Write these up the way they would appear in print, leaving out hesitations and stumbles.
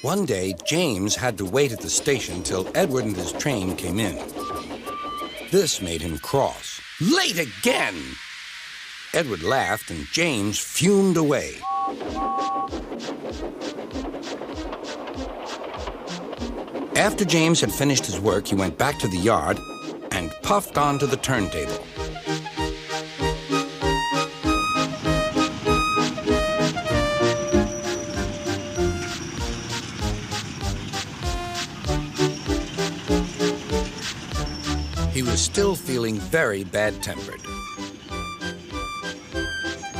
One day, James had to wait at the station till Edward and his train came in. This made him cross. Late again! Edward laughed and James fumed away. After James had finished his work, he went back to the yard and puffed onto the turntable. He was still feeling very bad-tempered.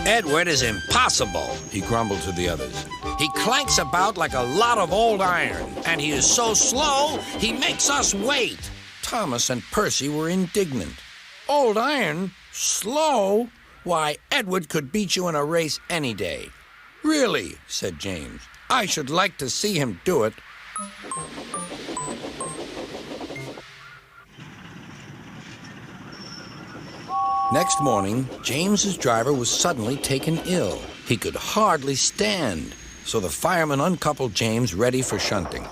"Edward is impossible," he grumbled to the others. "He clanks about like a lot of old iron, and he is so slow, he makes us wait." Thomas and Percy were indignant. "Old iron? Slow? Why, Edward could beat you in a race any day." "Really?" said James. "I should like to see him do it." Next morning, James's driver was suddenly taken ill. He could hardly stand, so the fireman uncoupled James ready for shunting.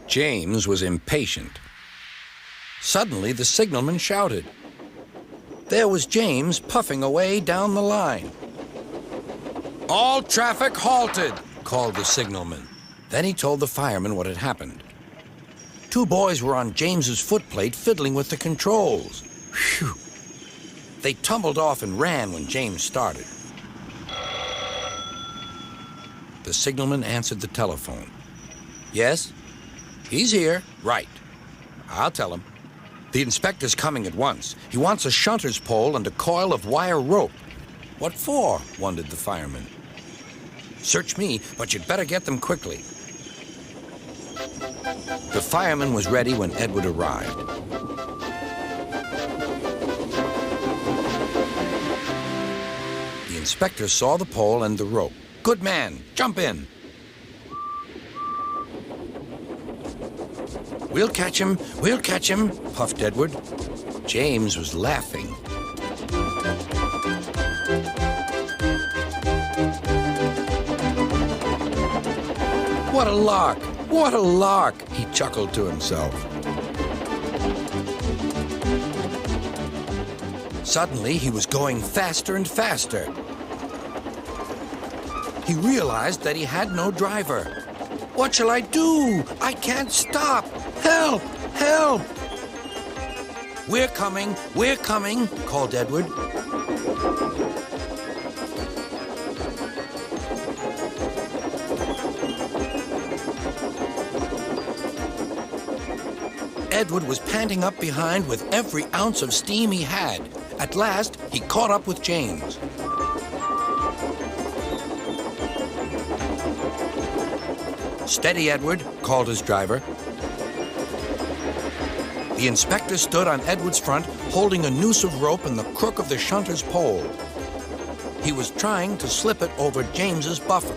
James was impatient. Suddenly, the signalman shouted. There was James puffing away down the line. "All traffic halted," called the signalman. Then he told the fireman what had happened. Two boys were on James's footplate fiddling with the controls. Phew! They tumbled off and ran when James started. The signalman answered the telephone. "Yes? He's here. Right. I'll tell him. The inspector's coming at once. He wants a shunter's pole and a coil of wire rope." "What for?" wondered the fireman. "Search me, but you'd better get them quickly." The fireman was ready when Edward arrived. The inspector saw the pole and the rope. "Good man, jump in." We'll catch him, puffed Edward. James was laughing. What a lark, he chuckled to himself. Suddenly, he was going faster and faster. He realized that he had no driver. "What shall I do? I can't stop! Help! Help!" We're coming, called Edward. Edward was panting up behind with every ounce of steam he had. At last, he caught up with James. "Steady, Edward," called his driver. The inspector stood on Edward's front, holding a noose of rope in the crook of the shunter's pole. He was trying to slip it over James's buffer.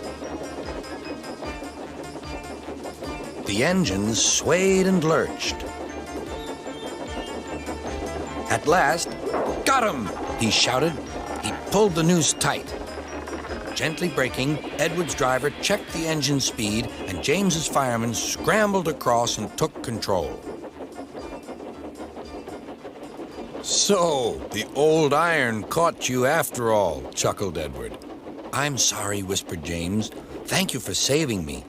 The engines swayed and lurched. At last, "Got him!" he shouted. He pulled the noose tight. Gently braking, Edward's driver checked the engine speed, and James's fireman scrambled across and took control. "So, the old iron caught you after all," chuckled Edward. "I'm sorry," whispered James. "Thank you for saving me."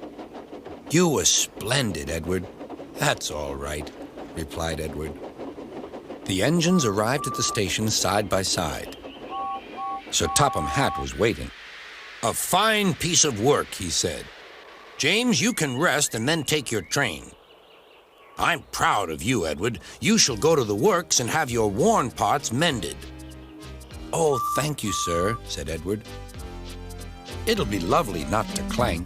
"You were splendid, Edward." "That's all right," replied Edward. The engines arrived at the station side by side. Sir Topham Hatt was waiting. "A fine piece of work," he said. "James, you can rest and then take your train." "I'm proud of you, Edward. You shall go to the works and have your worn parts mended." "Oh, thank you, sir," said Edward. "It'll be lovely not to clank."